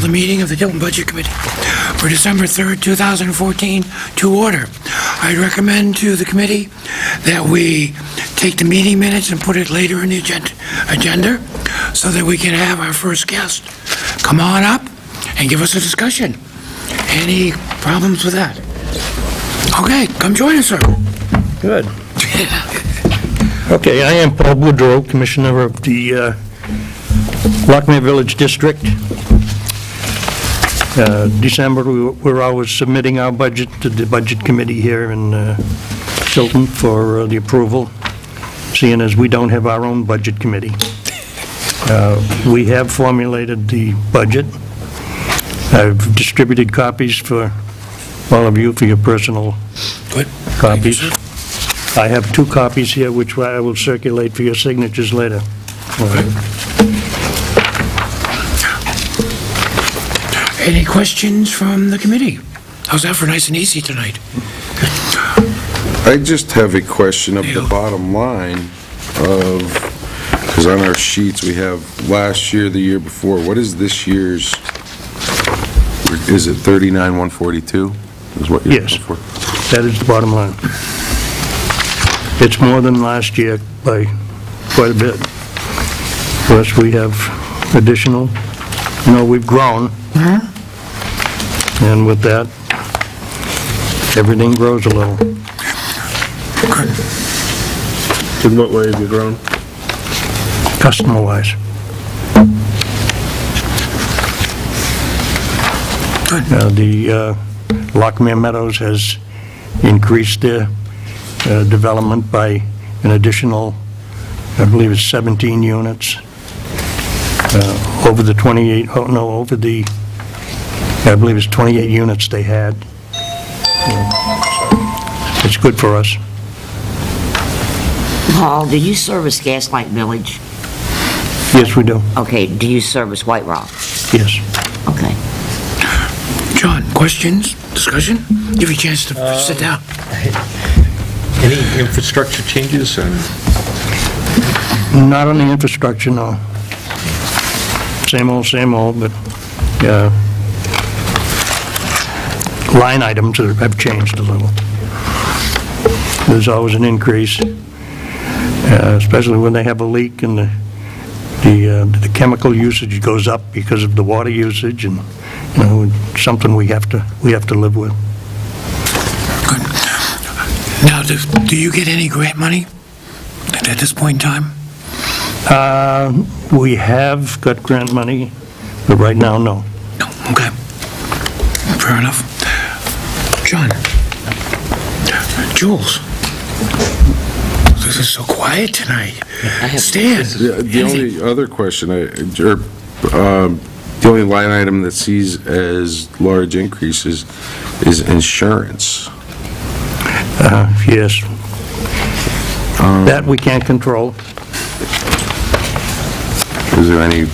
the meeting of the Tilton Budget Committee for December 3rd, 2014 to order. I'd recommend to the committee that we take the meeting minutes and put it later in the agenda so that we can have our first guest come on up and give us a discussion. Any problems with that? Okay, come join us, sir. Good. Okay, I am Paul Boudreau, Commissioner of the Lockmere Village District. December, we're always submitting our budget to the Budget Committee here in Tilton for the approval, seeing as we don't have our own Budget Committee. We have formulated the budget. I've distributed copies for all of you for your personal copies. I have 2 copies here, which I will circulate for your signatures later. Any questions from the committee? How's that for nice and easy tonight? I just have a question of the bottom line of, because on our sheets we have last year, the year before. What is this year's? Is it 39,142? Is what you're looking for? That is the bottom line. It's more than last year by quite a bit. Plus, we have additional. We've grown. And with that, everything grows a little. In what way have you grown? Customer-wise. The Lockmere Meadows has increased their development by an additional, I believe it's 17 units over the 28, I believe it's 28 units they had. It's good for us. Paul, do you service Gaslight Village? Yes, we do. Okay, do you service White Rock? Yes. Okay. John, questions, discussion? Give you a chance to sit down. Any infrastructure changes? Not on the infrastructure, no. Same old, but line items have changed a little. There's always an increase, especially when they have a leak and the chemical usage goes up because of the water usage, and something we have to live with. Good. Now, do you get any grant money at this point in time? We have got grant money, but right now, no. No, okay. Fair enough. John. Jules. This is so quiet tonight. Stan. The only other question, the only line item that sees as large increases is insurance. Yes. That we can't control. Is there did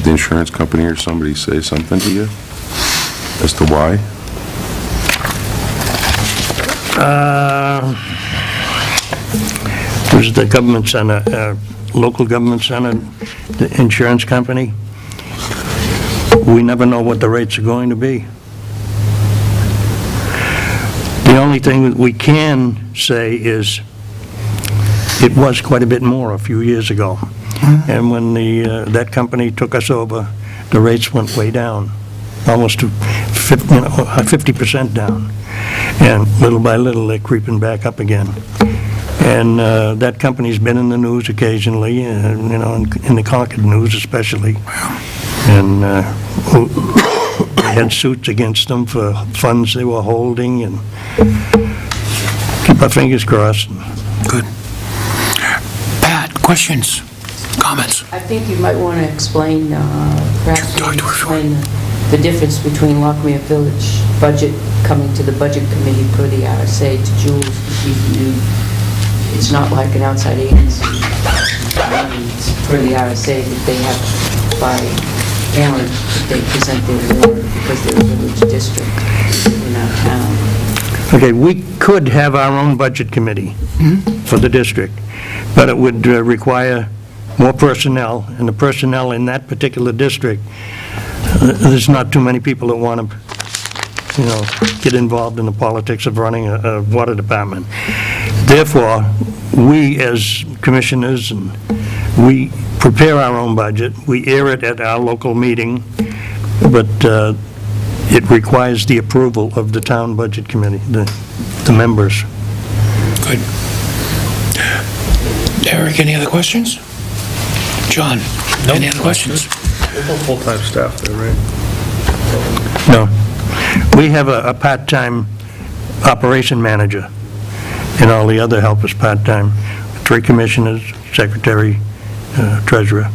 the insurance company or somebody say something to you as to why? There's the government center, local government center, the insurance company. We never know what the rates are going to be. The only thing that we can say is it was quite a bit more a few years ago. And when that company took us over, the rates went way down, almost to 50% down. And little by little, they're creeping back up again. And that company's been in the news occasionally, in the Concord news especially. And they had suits against them for funds they were holding, and keep our fingers crossed. Good. Pat, questions, comments? I think you might want to explain, perhaps you can explain the difference between Lockmere Village budget coming to the Budget Committee per the RSA to Jules. It's not like an outside agency. It's per the RSA that they have by Aaron, they present their warrant because they're a village district in our town. Okay, we could have our own budget committee for the district, but it would require more personnel, and the personnel in that particular district there's not too many people that want to, get involved in the politics of running a water department. Therefore, we as commissioners, and we prepare our own budget, we air it at our local meeting, but it requires the approval of the town budget committee, the members. Good. Eric, any other questions? John, any other questions? Full-time staff there, right? No. We have a part-time operation manager, and all the other help is part-time. 3 commissioners, secretary, treasurer.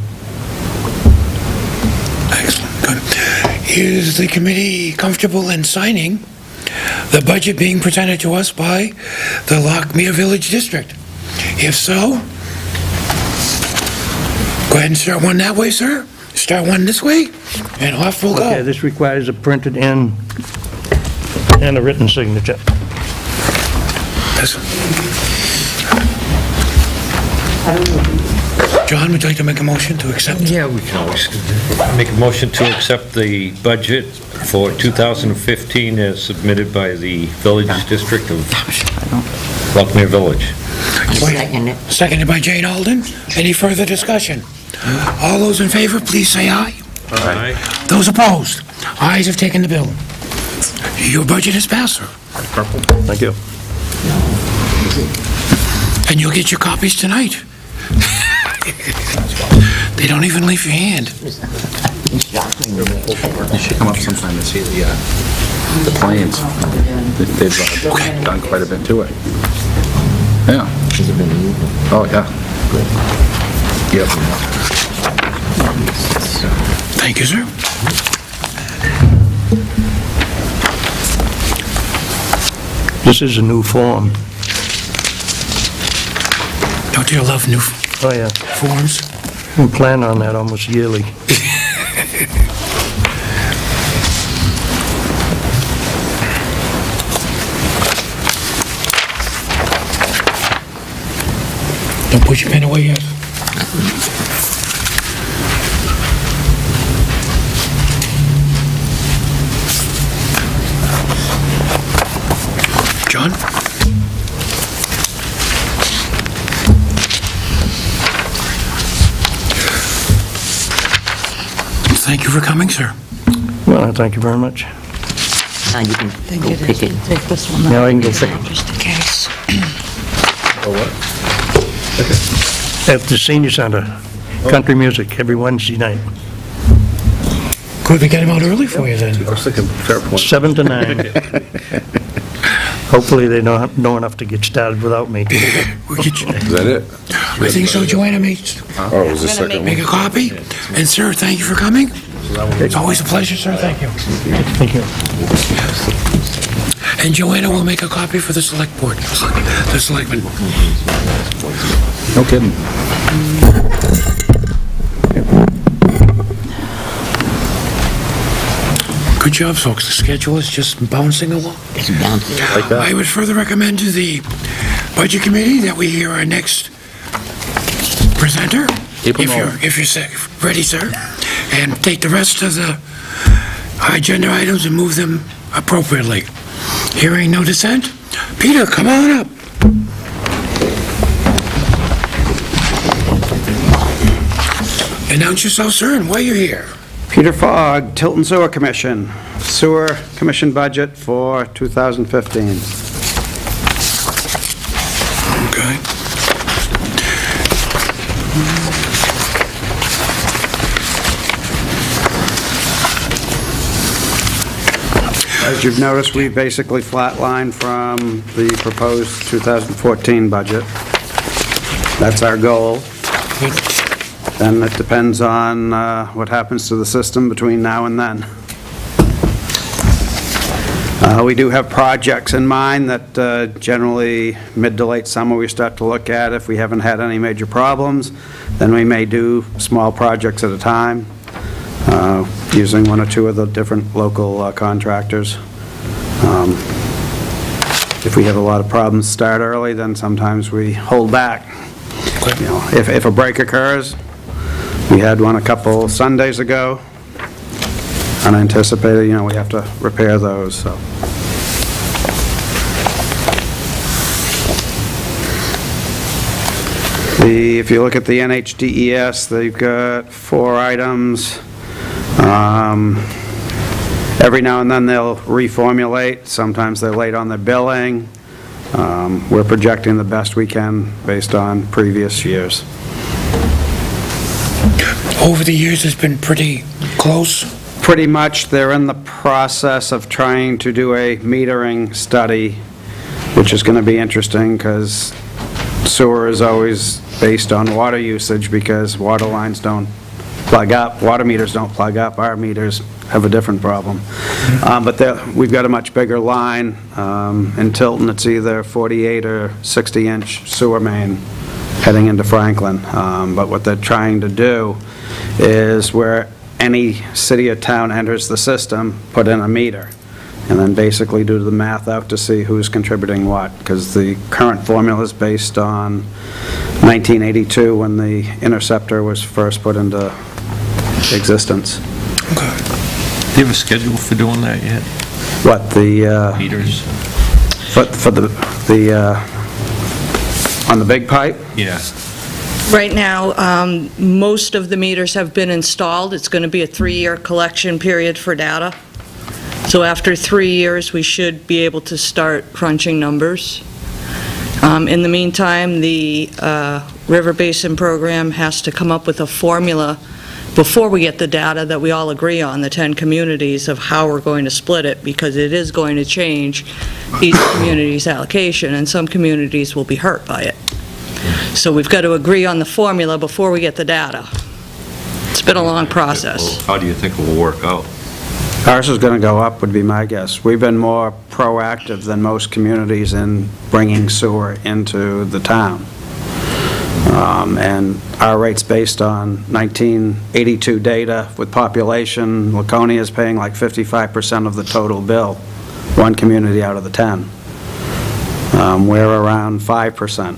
Excellent, good. Is the committee comfortable in signing the budget being presented to us by the Lockmere Village District? If so, go ahead and start one that way, sir. Start one this way, and off we'll Okay, go. this requires a printed and a written signature. Yes. John, would you like to make a motion to accept? Yeah, we can always make a motion to accept the budget for 2015 as submitted by the Village District of Lockmere Village. Second it. Seconded by Jane Alden. Any further discussion? All those in favor, please say aye. Aye. Those opposed? Ayes have taken the bill. Your budget is passed, sir. Thank you. And you'll get your copies tonight. They don't even leave your hand. You should come up sometime and see the plans. They've done quite a bit to it. Yeah. Oh, yeah. Yep. Thank you, sir. This is a new form. Don't you love new Oh, yeah. forms? We plan on that almost yearly. Don't put your pen away yet. John? Thank you for coming, sir. Well, thank you very much. Now you can go pick it. Take this one. Now I can go pick it. Just in case. At the senior center, country music, every Wednesday night, Could we get him out early for you then? I was thinking Fairpoint. 7 to 9. Hopefully they know enough to get started without me. We'll get you- Is that it? I think so, Joanna, Oh, it was the second make one? a copy. And sir, thank you for coming. It's always a pleasure, sir, thank you. Thank you. And Joanna will make a copy for the select board, the selectmen. No kidding. Good job, folks. The schedule is just bouncing along. It's bouncing. I would further recommend to the Budget Committee that we hear our next presenter, April if you're ready, sir, and take the rest of the agenda items and move them appropriately. Hearing no dissent, Peter, come on up. Announce yourself, sir, and why you're here. Peter Fogg, Tilton Sewer Commission, Sewer Commission budget for 2015. Okay. As you've noticed, we basically flatlined from the proposed 2014 budget. That's our goal. Then it depends on what happens to the system between now and then. We do have projects in mind that generally mid to late summer we start to look at. If we haven't had any major problems, then we may do small projects at a time, using one or two of the different local contractors. If we have a lot of problems start early, then sometimes we hold back. You know, if a break occurs, we had one a couple Sundays ago. unanticipated, we have to repair those, so. If you look at the NHDES, they've got 4 items. Every now and then they'll reformulate. Sometimes they're late on their billing. We're projecting the best we can based on previous years. Over the years, it's been pretty close. Pretty much, they're in the process of trying to do a metering study, which is going to be interesting because sewer is always based on water usage because water lines don't plug up, water meters don't plug up, our meters have a different problem. But we've got a much bigger line. In Tilton, it's either 48 or 60-inch sewer main heading into Franklin. But what they're trying to do is where any city or town enters the system, put in a meter, and then basically do the math out to see who's contributing what, because the current formula is based on 1982 when the interceptor was first put into existence. Okay. Do you have a schedule for doing that yet? What, the... Meters? For the on the big pipe? Yeah. Right now, most of the meters have been installed. It's going to be a 3-year collection period for data. So after 3 years, we should be able to start crunching numbers. In the meantime, the River Basin Program has to come up with a formula before we get the data that we all agree on, the 10 communities, of how we're going to split it, because it is going to change each community's allocation, and some communities will be hurt by it. So we've got to agree on the formula before we get the data. It's been a long process. How do you think it will work out? Ours is going to go up, would be my guess. We've been more proactive than most communities in bringing sewer into the town. And our rate's based on 1982 data with population. Laconia is paying like 55% of the total bill, one community out of the 10. We're around 5%.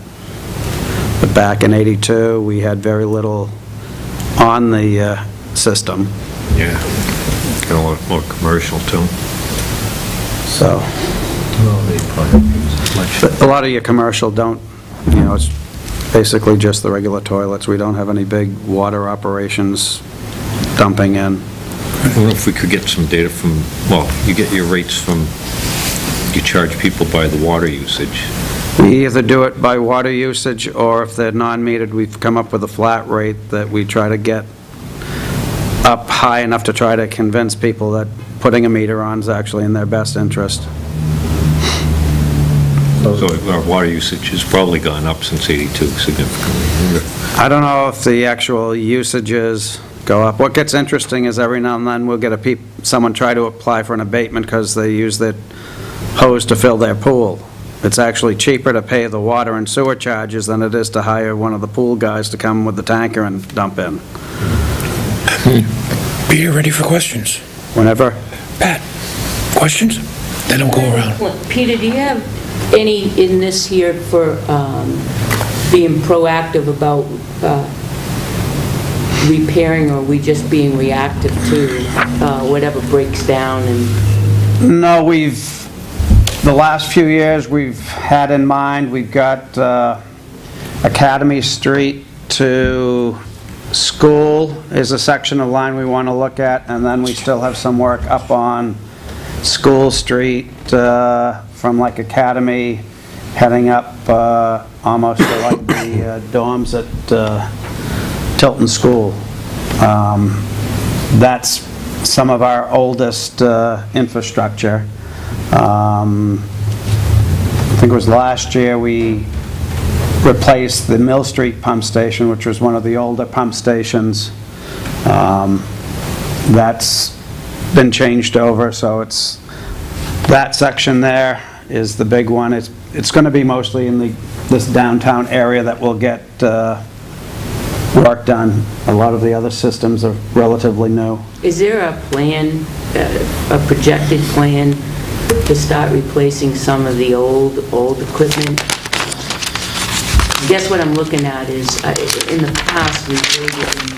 But back in '82, we had very little on the system. Yeah. Got a lot more commercial too. So, but a lot of your commercial don't, it's basically just the regular toilets. We don't have any big water operations dumping in. I don't know if we could get some data from, well, you get your rates from, you charge people by the water usage. We either do it by water usage, or if they're non-metered, we've come up with a flat rate that we try to get up high enough to try to convince people that putting a meter on is actually in their best interest. So our water usage has probably gone up since '82 significantly. I don't know if the actual usages go up. What gets interesting is every now and then we'll get someone try to apply for an abatement because they use their hose to fill their pool. It's actually cheaper to pay the water and sewer charges than it is to hire one of the pool guys to come with the tanker and dump in. Peter, ready for questions? Whenever. Pat, questions? Then I'll go around. Well, Peter, do you have any in this here for being proactive about repairing, or are we just being reactive to whatever breaks down? And No, the last few years we've had in mind, we've got Academy Street to School is a section of line we want to look at, and then we still have some work up on School Street from like Academy heading up almost to like the dorms at Tilton School. That's some of our oldest infrastructure. I think it was last year we replaced the Mill Street pump station, which was one of the older pump stations. That's been changed over, so it's that section there is the big one. It's going to be mostly in this downtown area that will get work done. A lot of the other systems are relatively new. is there a plan, a projected plan to start replacing some of the old equipment? I guess what I'm looking at is, in the past, we really didn't,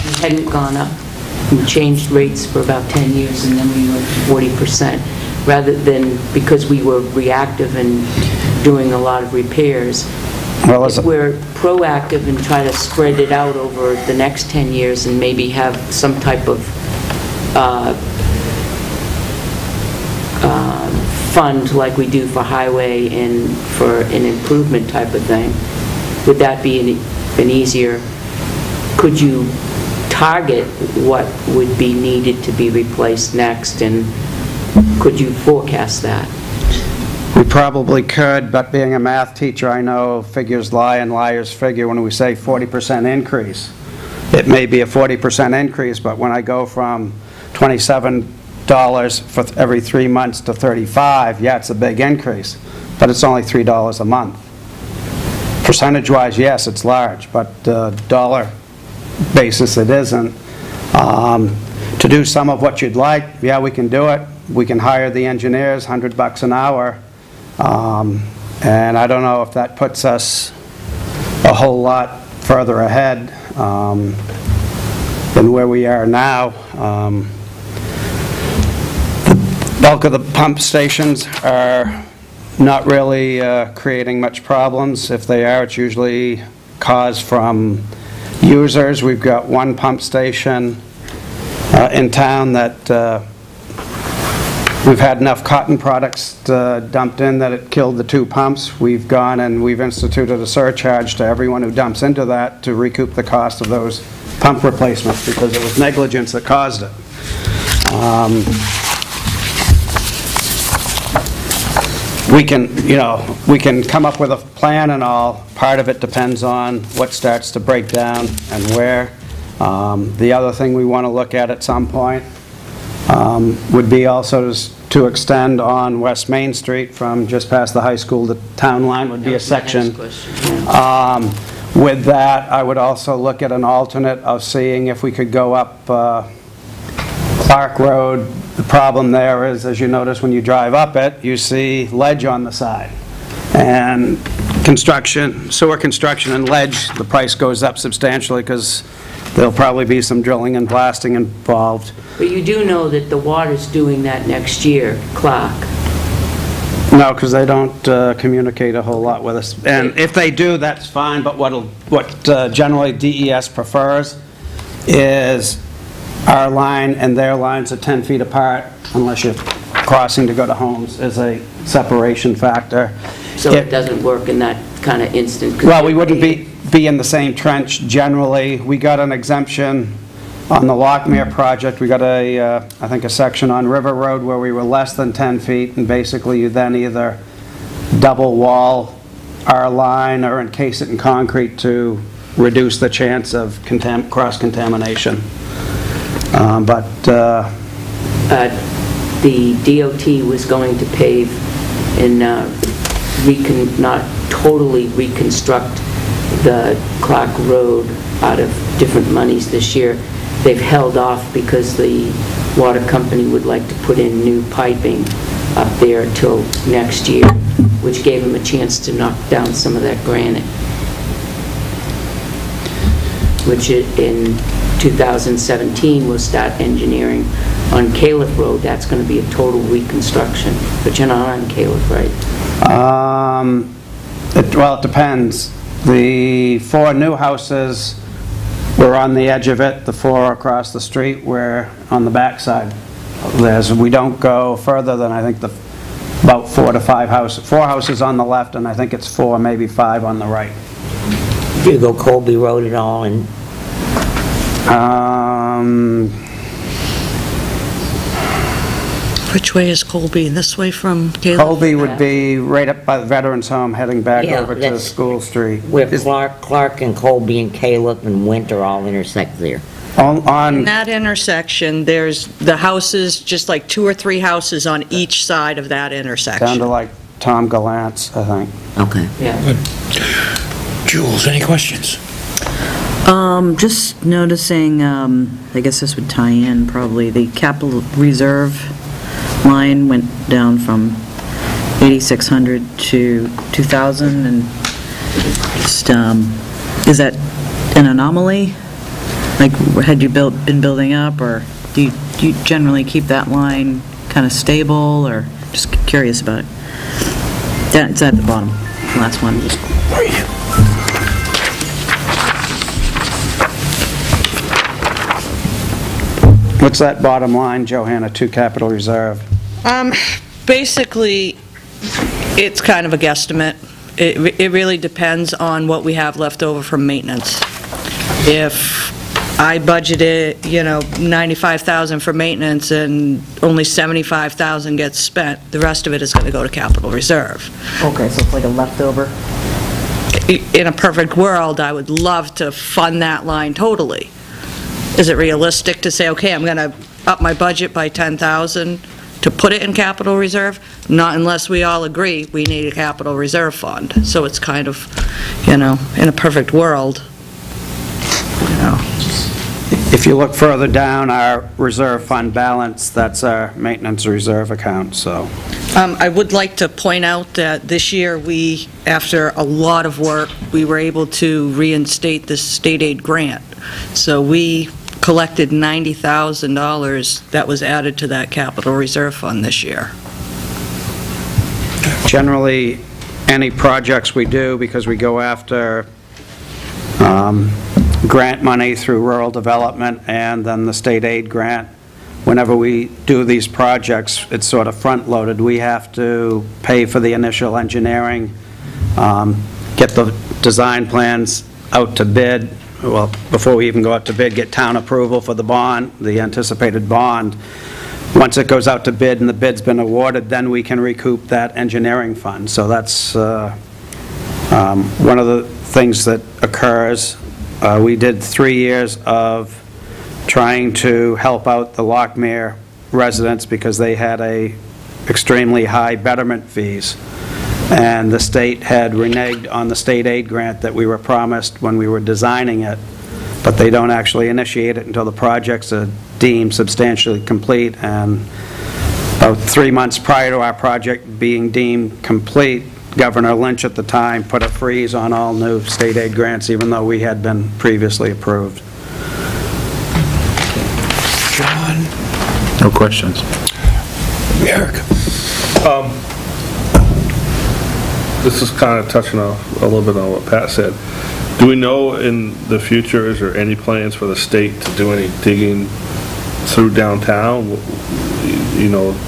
we hadn't gone up we changed rates for about 10 years, and then we went to 40%, rather than, because we were reactive and doing a lot of repairs. Well, If we're proactive and try to spread it out over the next 10 years and maybe have some type of fund like we do for highway and for an improvement type of thing, would that be an easier, could you target what would be needed to be replaced next, and could you forecast that? We probably could, but being a math teacher, I know figures lie and liars figure. When we say 40% increase, it may be a 40% increase, but when I go from $27 for every 3 months to $35, yeah, it's a big increase, but it's only $3 a month. Percentage-wise, yes, it's large, but dollar basis, it isn't. To do some of what you'd like, yeah, we can do it. We can hire the engineers, $100 an hour. And I don't know if that puts us a whole lot further ahead than where we are now. The bulk of the pump stations are not really creating much problems. If they are, it's usually caused from users. We've got one pump station in town that we've had enough cotton products dumped in that it killed the 2 pumps. We've gone and we've instituted a surcharge to everyone who dumps into that to recoup the cost of those pump replacements, because it was negligence that caused it. We can come up with a plan and all. Part of it depends on what starts to break down and where. The other thing we want to look at some point would be also to extend on West Main Street from just past the high school to town line would be a section. With that, I would also look at an alternate of seeing if we could go up Clark Road. The problem there is, as you notice when you drive up it, you see ledge on the side. And construction, sewer construction and ledge, the price goes up substantially because there'll probably be some drilling and blasting involved. But you do know that the water's doing that next year, Clark. No, because they don't communicate a whole lot with us. And if they do, that's fine, but what generally DES prefers is our line and their lines are 10 feet apart, unless you're crossing to go to homes, is a separation factor. So it doesn't work in that kind of instant? Well, we wouldn't be in the same trench generally. We got an exemption on the Lockmere project. We got I think a section on River Road where we were less than 10 feet, and basically you then either double wall our line or encase it in concrete to reduce the chance of cross-contamination. The DOT was going to pave and not totally reconstruct the Clark Road out of different monies this year. They've held off because the water company would like to put in new piping up there till next year, which gave them a chance to knock down some of that granite, which in 2017 will start engineering on Califf Road. That's going to be a total reconstruction, but you're not on Califf, right? Well, it depends. The 4 new houses, we're on the edge of it. The 4 across the street, we're on the backside. We don't go further than, I think, about 4 to 5 houses. 4 houses on the left, and I think it's 4, maybe 5 on the right. Do you go Colby Road at all? And Which way is Colby? This way from Caleb? Colby would be right up by the Veterans Home, heading back Yeah, over to that's School Street. where Clark and Colby and Caleb and Winter all intersect there. In that intersection, there's the houses, just like 2 or 3 houses on each side of that intersection. Down to like Tom Gallant's, I think. Okay. Yeah. Jules, any questions? Just noticing, I guess this would tie in probably, the capital reserve line went down from 8,600 to 2,000, and just, is that an anomaly? Like, had you been building up, or do you generally keep that line kind of stable, or just curious about it? Yeah, it's at the bottom, last one. What's that bottom line, Johanna, to capital reserve? Basically, it's kind of a guesstimate. It really depends on what we have left over from maintenance. If I budgeted, $95,000 for maintenance and only $75,000 gets spent, the rest of it is going to go to capital reserve. Okay, so it's like a leftover? In a perfect world, I would love to fund that line totally. Is it realistic to say, okay, I'm going to up my budget by $10,000 to put it in capital reserve? Not unless we all agree we need a capital reserve fund. So it's kind of, in a perfect world, If you look further down, our reserve fund balance, that's our maintenance reserve account, so. I would like to point out that this year we, after a lot of work, we were able to reinstate the state aid grant. So we collected $90,000 that was added to that capital reserve fund this year. Generally, any projects we do, because we go after grant money through rural development and then the state aid grant, whenever we do these projects, it's sort of front-loaded. We have to pay for the initial engineering, get the design plans out to bid. Well, before we even go out to bid, get town approval for the bond, the anticipated bond. Once it goes out to bid and the bid's been awarded, then we can recoup that engineering fund. So that's one of the things that occurs. We did 3 years of trying to help out the Lockmere residents because they had extremely high betterment fees. And the state had reneged on the state aid grant that we were promised when we were designing it, but they don't actually initiate it until the projects are deemed substantially complete. And about 3 months prior to our project being deemed complete, Governor Lynch at the time put a freeze on all new state aid grants, even though we had been previously approved. John? No questions. Eric? This is kind of touching a little bit on what Pat said. Do we know in the future, is there any plans for the state to do any digging through downtown,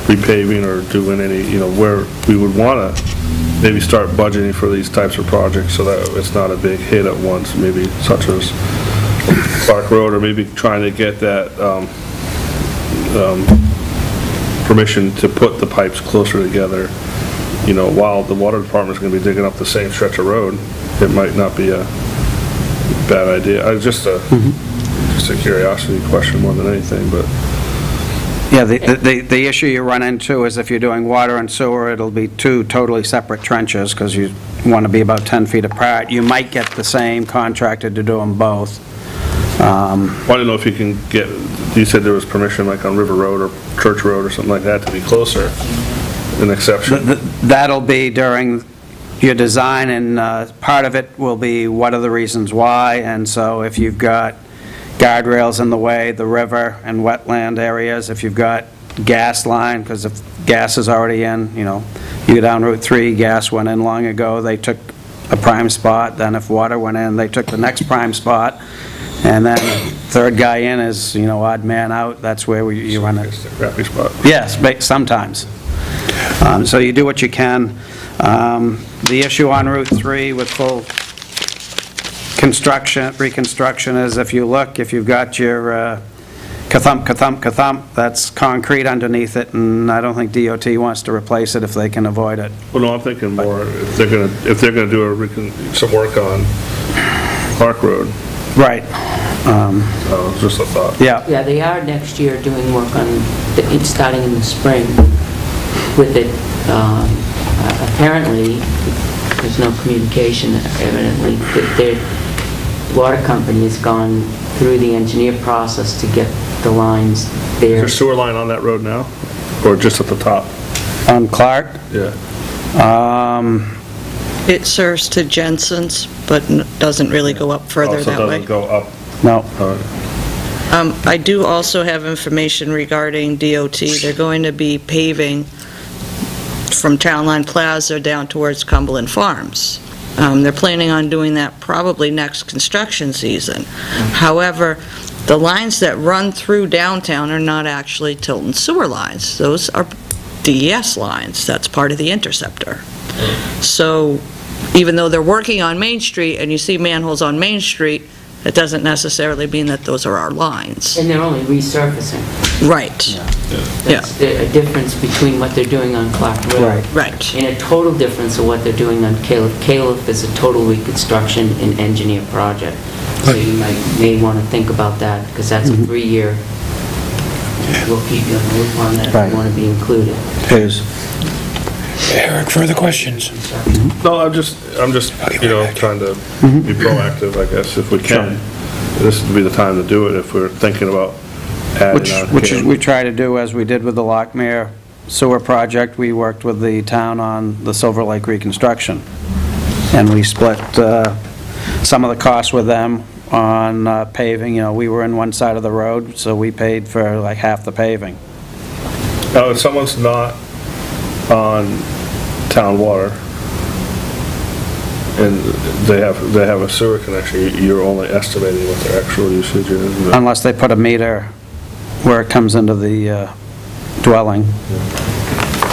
repaving or doing any, where we would want to maybe start budgeting for these types of projects so that it's not a big hit at once, maybe such as Clark Road, or maybe trying to get that permission to put the pipes closer together. While the water department's going to be digging up the same stretch of road, it might not be a bad idea. Just a curiosity question more than anything, but. Yeah, the issue you run into is if you're doing water and sewer, it'll be 2 totally separate trenches because you want to be about 10 feet apart. You might get the same contractor to do them both. I don't know if you can get, you said there was permission like on River Road or Church Road or something like that to be closer, an exception. That'll be during your design, and part of it will be what are the reasons why. And so if you've got guardrails in the way, the river and wetland areas, if you've got gas line, because if gas is already in, you go down Route 3, gas went in long ago, they took a prime spot. Then if water went in, they took the next prime spot. And then third guy in is, odd man out. That's where you run it. It's a crappy spot. Yes, sometimes. So you do what you can. The issue on Route 3 with full reconstruction is if you've got your ka-thump, that's concrete underneath it, and I don't think DOT wants to replace it if they can avoid it. Well, no, I'm thinking more if they're gonna do some work on Park Road. Right. Just a thought. Yeah. Yeah, they are next year doing work on it, starting in the spring with it. Apparently, there's no communication, evidently. Their water company has gone through the engineer process to get the lines there. Is there a sewer line on that road now? Or just at the top? On Clark? Yeah. It serves to Jensen's, but doesn't really go up further Also that way. doesn't go up? No. All right. I do also have information regarding DOT. They're going to be paving from Town Line Plaza down towards Cumberland Farms. They're planning on doing that probably next construction season. However, the lines that run through downtown are not actually Tilton sewer lines. Those are DES lines. That's part of the interceptor. So even though they're working on Main Street and you see manholes on Main Street, it doesn't necessarily mean that those are our lines. And they're only resurfacing. Right. Yeah. That's a difference between what they're doing on Clark Road. Right. And a total difference of what they're doing on Caleb. Caleb is a total reconstruction and engineer project. So you may want to think about that, because that's a 3-year. We'll keep you on the loop on that if you want to be included. Eric, further questions? No, I'm just, trying to be proactive, I guess, if we can. This would be the time to do it if we're thinking about adding on. Which we try to do, as we did with the Lockmere sewer project. We worked with the town on the Silver Lake reconstruction, and we split some of the costs with them on paving. We were in one side of the road, so we paid for like half the paving. Now, if someone's not on town water and they have a sewer connection, you're only estimating what their actual usage is. Unless they put a meter where it comes into the dwelling,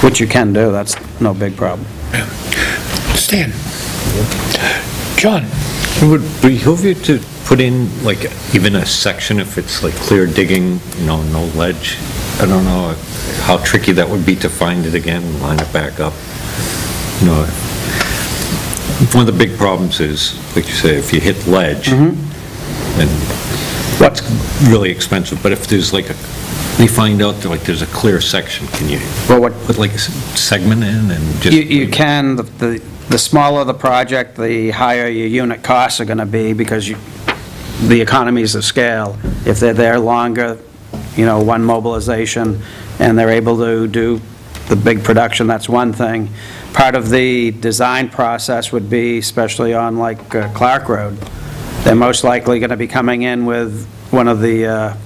which you can do. That's no big problem. Stan? John? It would behoove you to put in, like, even a section if it's like clear digging, no ledge. I don't know how tricky that would be to find it again and line it back up. One of the big problems is, like you say, if you hit ledge, then that's really expensive. But if there's like we find out that like there's a clear section, can you put like a segment in and just... You can. The smaller the project, the higher your unit costs are going to be, because the economies of scale. If they're there longer, one mobilization, and they're able to do the big production, that's one thing. Part of the design process would be, especially on like Clark Road, they're most likely going to be coming in with one of the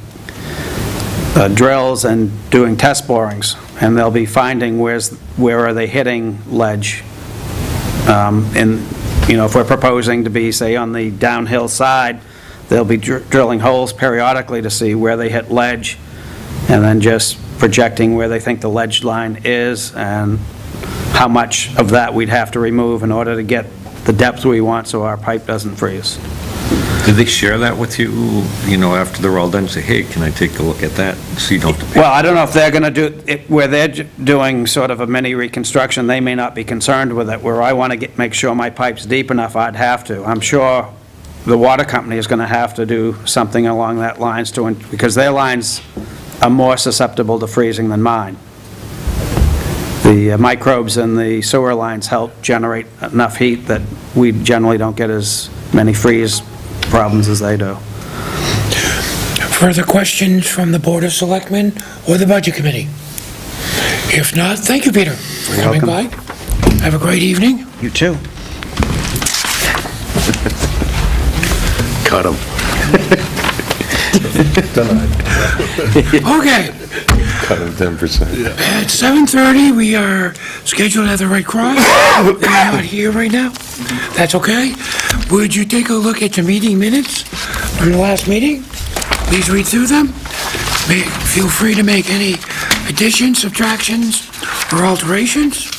drills and doing test borings, and they'll be finding where are they hitting ledge. If we're proposing to be, say, on the downhill side, they'll be drilling holes periodically to see where they hit ledge, and then just projecting where they think the ledge line is and how much of that we'd have to remove in order to get the depth we want so our pipe doesn't freeze. Do they share that with you, after they're all done, say, hey, can I take a look at that? So you don't have to pay. Well, I don't know if they're going to do it, where they're doing sort of a mini reconstruction, they may not be concerned with it. Where I want to make sure my pipe's deep enough, I'd have to. I'm sure the water company is going to have to do something along that lines because their lines are more susceptible to freezing than mine. The microbes in the sewer lines help generate enough heat that we generally don't get as many freeze problems as they do. Further questions from the Board of Selectmen or the Budget Committee? If not, thank you, Peter, for coming by. Have a great evening. You too. Cut him. Okay. Cut him 10%. At 7:30, we are scheduled at the Red Cross. They're not here right now. That's okay. Would you take a look at your meeting minutes from the last meeting? Please read through them. Feel free to make any additions, subtractions, or alterations.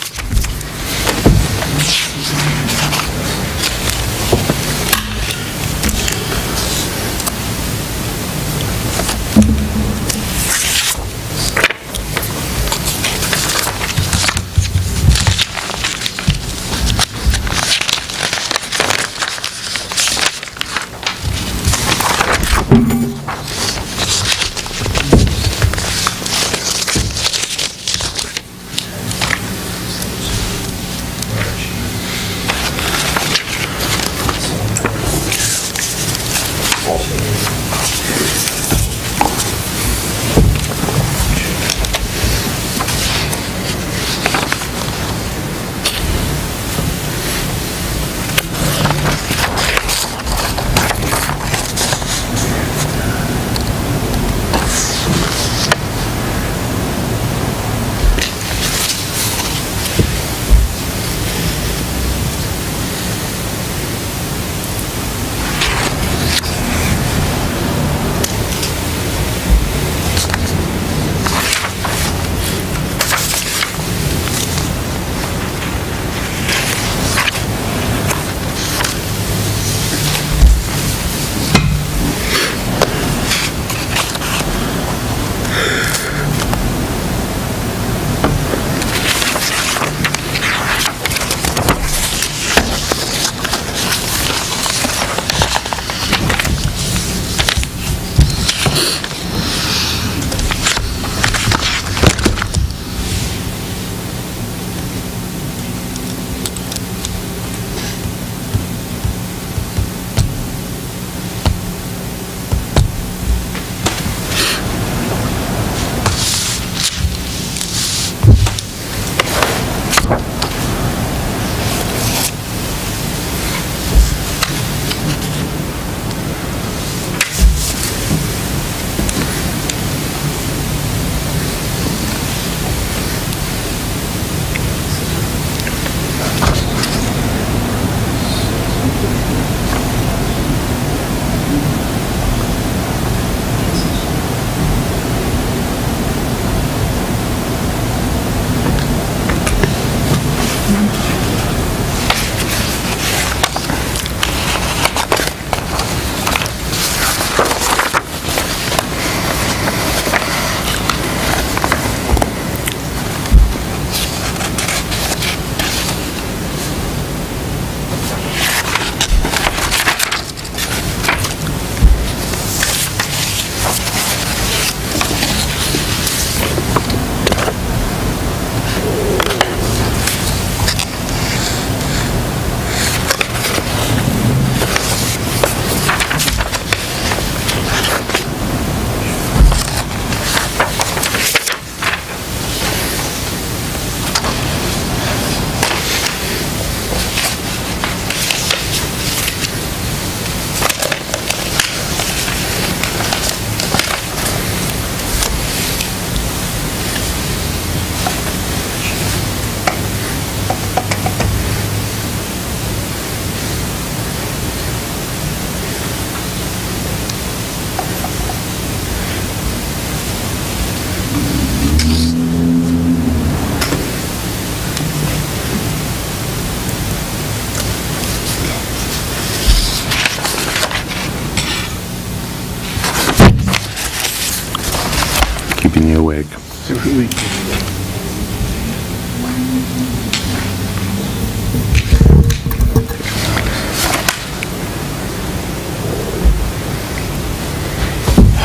I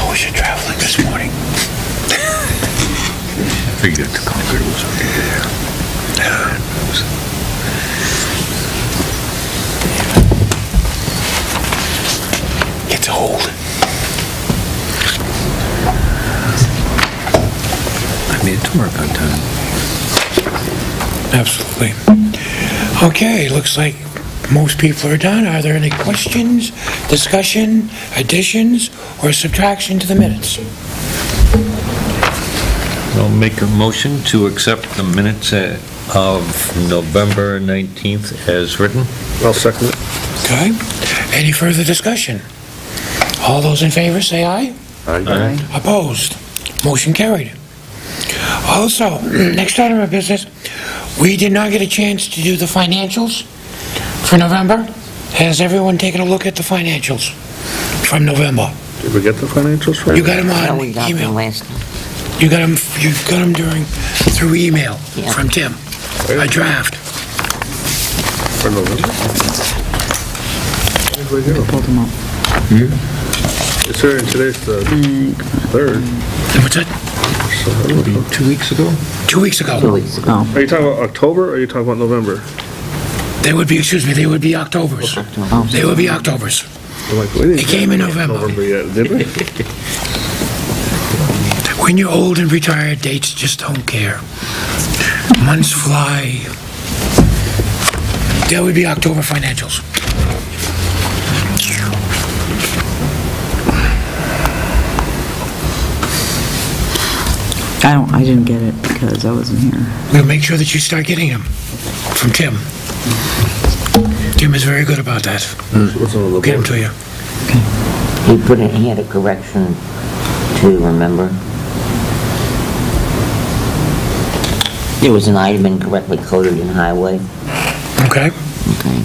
wish you're traveling this morning. I figured Concord was okay. It's old. I made it to work on time. Absolutely. Okay, looks like most people are done. Are there any questions, discussion, additions, or subtraction to the minutes? I'll make a motion to accept the minutes of November 19th as written. I'll second it. Okay. Any further discussion? All those in favor, say aye. Aye. Opposed? Motion carried. Also, next item of business, we did not get a chance to do the financials for November. Has everyone taken a look at the financials from November? Did we get the financials for You got them Yeah, on we got them email. last time. You got them through email Yeah. from Tim, a draft. for November? Where did we go? Pulled them up. It's here, today's the 3rd. What's that? 2 weeks ago? 2 weeks ago. 2 weeks ago. Oh, Are you talking about October, or are you talking about November? They would be Octobers. oh. They would be Octobers. I'm like, we didn't It came in get November. November yet, did we? When you're old and retired, dates just don't care. Months fly. That would be October financials. I didn't get it because I wasn't here. We'll make sure that you start getting them from Tim. Tim is very good about that. What's on the We'll get them to you. He had a correction to remember. There was an item incorrectly coded in highway. Okay? Okay.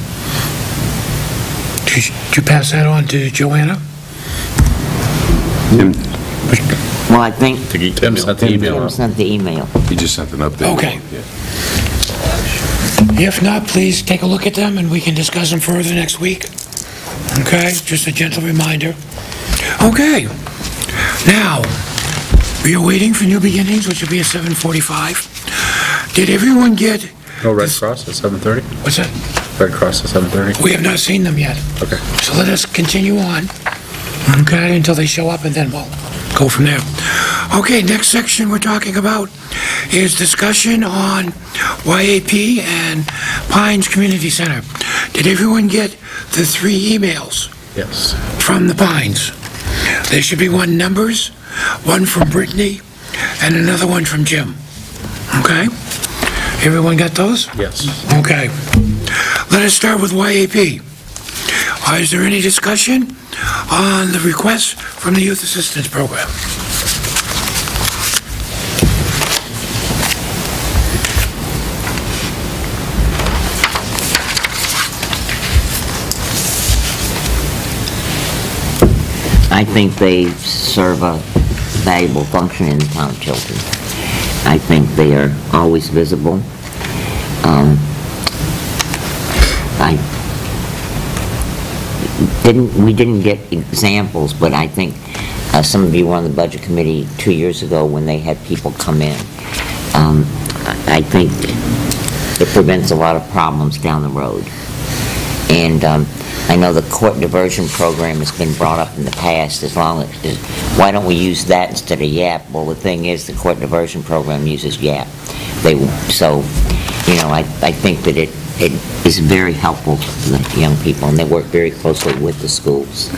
Did you pass that on to Joanna? Well, I think Tim sent the email Tim out. sent the email. He just sent an update. Okay. Yeah. If not, please take a look at them and we can discuss them further next week. Okay? Just a gentle reminder. Okay. Now, we are waiting for New Beginnings, which will be at 7:45. Did everyone get... No, Red Cross at 7:30? What's that? Red Cross at 7:30? We have not seen them yet. Okay. So let us continue on, okay, until they show up, and then we'll go from there. Okay, next section we're talking about is discussion on YAP and Pines Community Center. Did everyone get the 3 emails Yes. from the Pines? There should be one numbers, one from Brittany, and another one from Jim. Okay? Everyone got those? Yes. Okay. Let us start with YAP. Is there any discussion on the request from the Youth Assistance Program? I think they serve a valuable function in the town of Chilton. I think they are always visible. We didn't get examples, but I think some of you were on the budget committee 2 years ago when they had people come in. I think it prevents a lot of problems down the road. And I know the court diversion program has been brought up in the past, as long as, why don't we use that instead of YAP? Well, the thing is, the court diversion program uses YAP. So, you know, I think that it is very helpful to the young people, and they work very closely with the schools.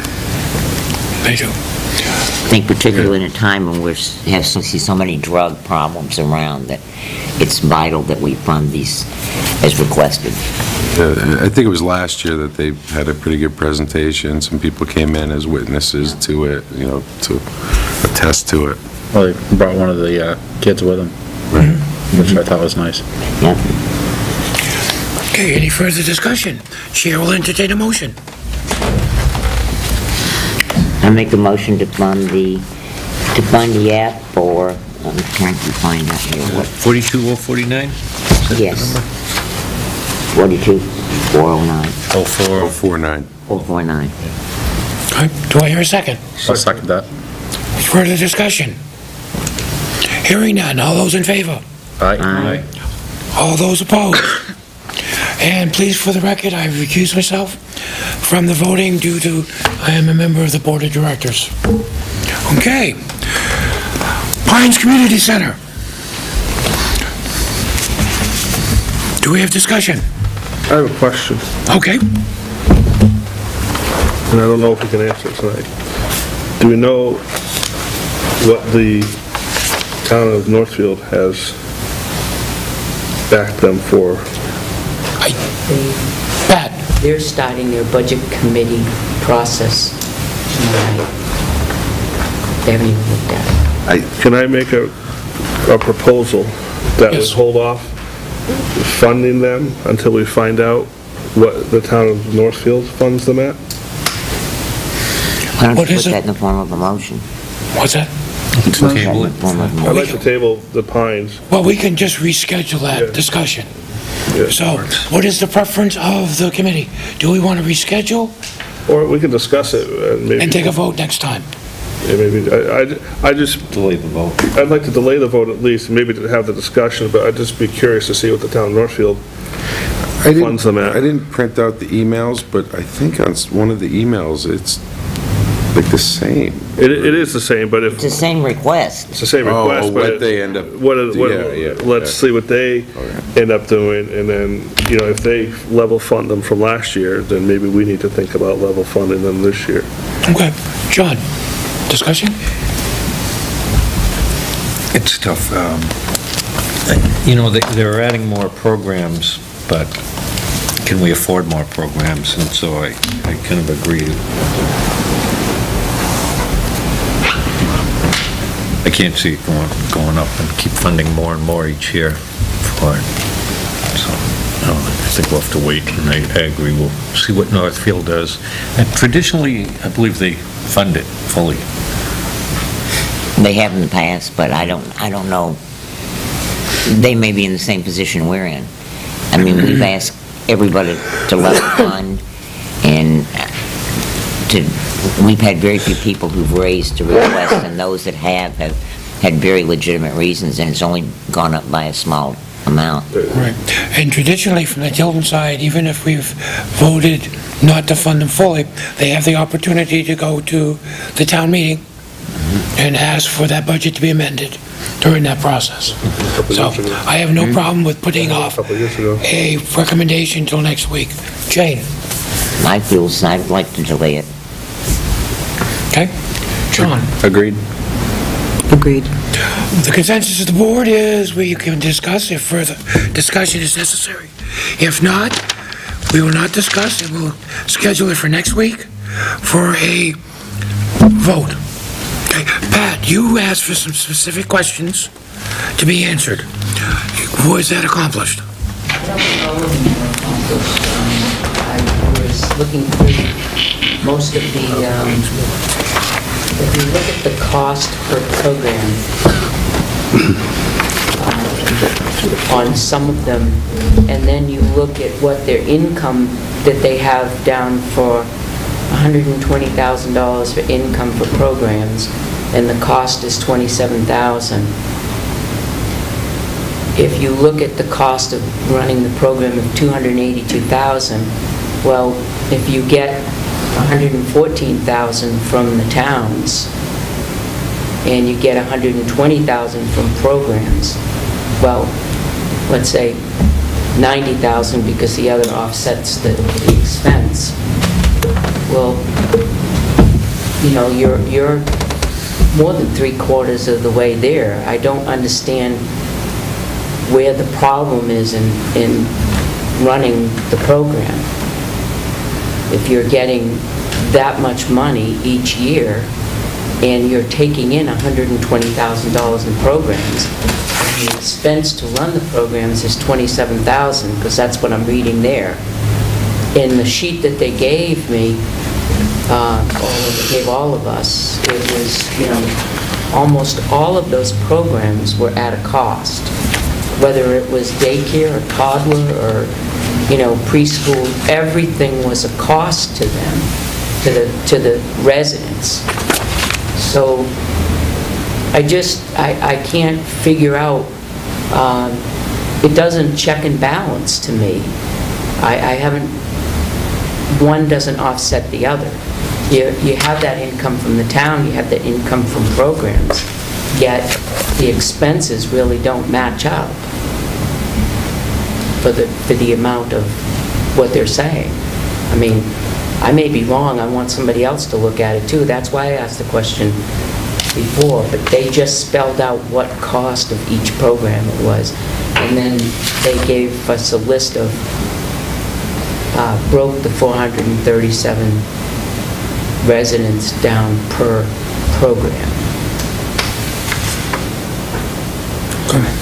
They do. I think particularly in a time when we see so many drug problems around, that it's vital that we fund these as requested. I think it was last year that they had a pretty good presentation. Some people came in as witnesses to it, you know, to attest to it. Well, they brought one of the kids with them, which I thought was nice. Yeah. Okay, any further discussion? Chair will entertain a motion. I make a motion to fund the app for I'm trying to find out here what, 42049? yes. 42,409, 04. 049. 449. Okay, do I hear a second? I'll second that. Further discussion? Hearing none, all those in favor? Aye. All those opposed? And please, for the record, I recuse myself from the voting due to I am a member of the Board of Directors. Okay. Pines Community Center. Do we have discussion? I have a question, Okay. and I don't know if we can answer it tonight. Do we know what the town of Northfield has backed them for? Pat? They're starting their budget committee process tonight. They haven't even looked at it. Can I make a proposal that would Yes. hold off funding them until we find out what the town of Northfield funds them at? Why don't What you is put it? that in the form of a motion? What's that? Table In the it. form of a I'd motion. like to table the Pines. Well, we can just reschedule Yeah. that discussion. Yeah. So, what is the preference of the committee? Do we want to reschedule Or we can discuss it and maybe... and take a vote next time? Yeah, maybe, I just, Delay the vote. I'd like to delay the vote at least, maybe to have the discussion, but I'd just be curious to see what the town of Northfield funds them at. I didn't print out the emails, but I think on one of the emails, it's like the same. It is the same, but if, It's the same request. it's the same Oh, request, what but... they end up- yeah, Let's see what they Okay. end up doing, and then, if they level fund them from last year, then maybe we need to think about level funding them this year. Okay. John, discussion? It's tough. They're adding more programs, but can we afford more programs? And so I kind of agree. I can't see it going up and keep funding more and more each year for it. So, no, I think we'll have to wait, and I agree, we'll see what Northfield does. And traditionally, I believe they fund it fully. They have in the past, but I don't know. They may be in the same position we're in. I mean, we've asked everybody to level fund, and we've had very few people who've raised a request, and those that have had very legitimate reasons, and it's only gone up by a small amount. Right. And traditionally, from the Tilden side, even if we've voted not to fund them fully, they have the opportunity to go to the town meeting and ask for that budget to be amended during that process. So I have no problem with putting off A couple years ago. a recommendation till next week. Jane? I feel I'd like to delay it. Okay? John? Agreed. Agreed. The consensus of the board is we can discuss if further discussion is necessary. If not, we will not discuss, and we'll schedule it for next week for a vote. Okay, Pat, you asked for some specific questions to be answered. Was that accomplished? I was looking through most of the, if you look at the cost per program, on some of them, and then you look at what their income that they have down for $120,000 for income for programs, and the cost is $27,000. If you look at the cost of running the program of $282,000, well, if you get $114,000 from the towns, and you get $120,000 from programs, well, let's say $90,000 because the other offsets the expense. Well, you're more than 3/4 of the way there. I don't understand where the problem is in running the program. If you're getting that much money each year, and you're taking in $120,000 in programs, and the expense to run the programs is $27,000, because that's what I'm reading there. In the sheet that they gave me, or they gave all of us, it was, almost all of those programs were at a cost, whether it was daycare or toddler or, preschool, everything was a cost to them, to the residents. So I can't figure out, it doesn't check and balance to me. I haven't, one doesn't offset the other. You have that income from the town, you have the income from programs, yet the expenses really don't match up for the amount of what they're saying. I mean, I may be wrong, I want somebody else to look at it too. That's why I asked the question before, but they just spelled out what cost of each program it was. And then they gave us a list of, broke the 437 residents down per program.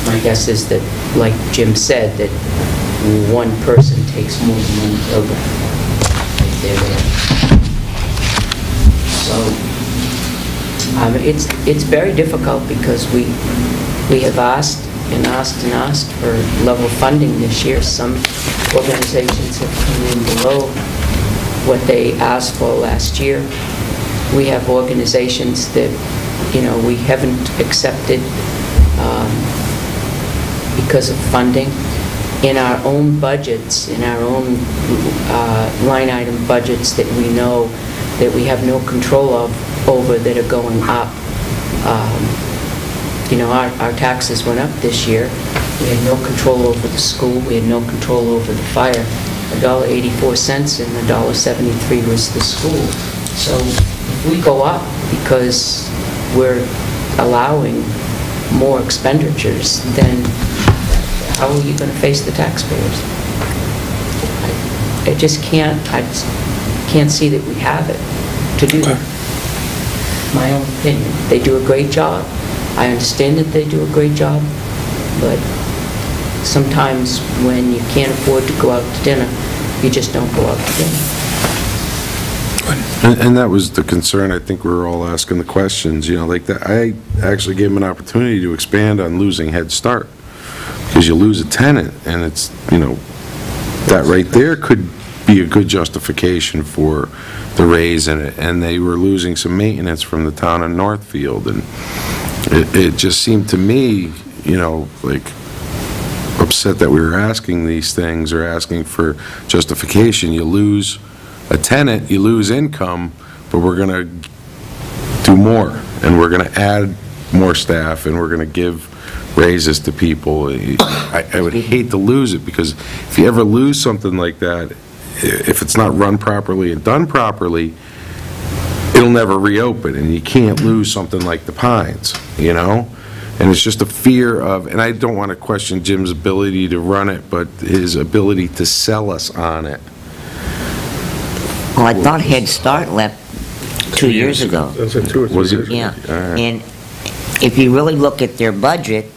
My guess is that, like Jim said, that one person takes more than one program. They're there. So it's very difficult because we have asked and asked and asked for level funding this year. Some organizations have come in below what they asked for last year. We have organizations that, we haven't accepted because of funding. In our own budgets, in our own line item budgets that we know that we have no control over that are going up. Our taxes went up this year. We had no control over the school. We had no control over the fire. $1.84 and $1.73 was the school. So if we go up because we're allowing more expenditures, then how are you going to face the taxpayers? I just can't see that we have it to do that. My own opinion. They do a great job. I understand that they do a great job, but sometimes when you can't afford to go out to dinner, you just don't go out to dinner. And that was the concern. I think we were all asking the questions, like that. I actually gave them an opportunity to expand on losing Head Start, because you lose a tenant, and it's, that right there could be a good justification for the raise in it. And they were losing some maintenance from the town of Northfield, and it just seemed to me, like upset that we were asking these things or asking for justification. You lose a tenant, you lose income, but we're going to do more, and we're going to add more staff, and we're going to give raises to people. I would hate to lose it, because if you ever lose something like that, if it's not run properly and done properly, it'll never reopen, and you can't lose something like the Pines, And it's just a fear of, and I don't want to question Jim's ability to run it, but his ability to sell us on it. Well, I thought Head Start left 2 years ago. That's like 2 or 3 Was it? years ago. Yeah, and if you really look at their budget,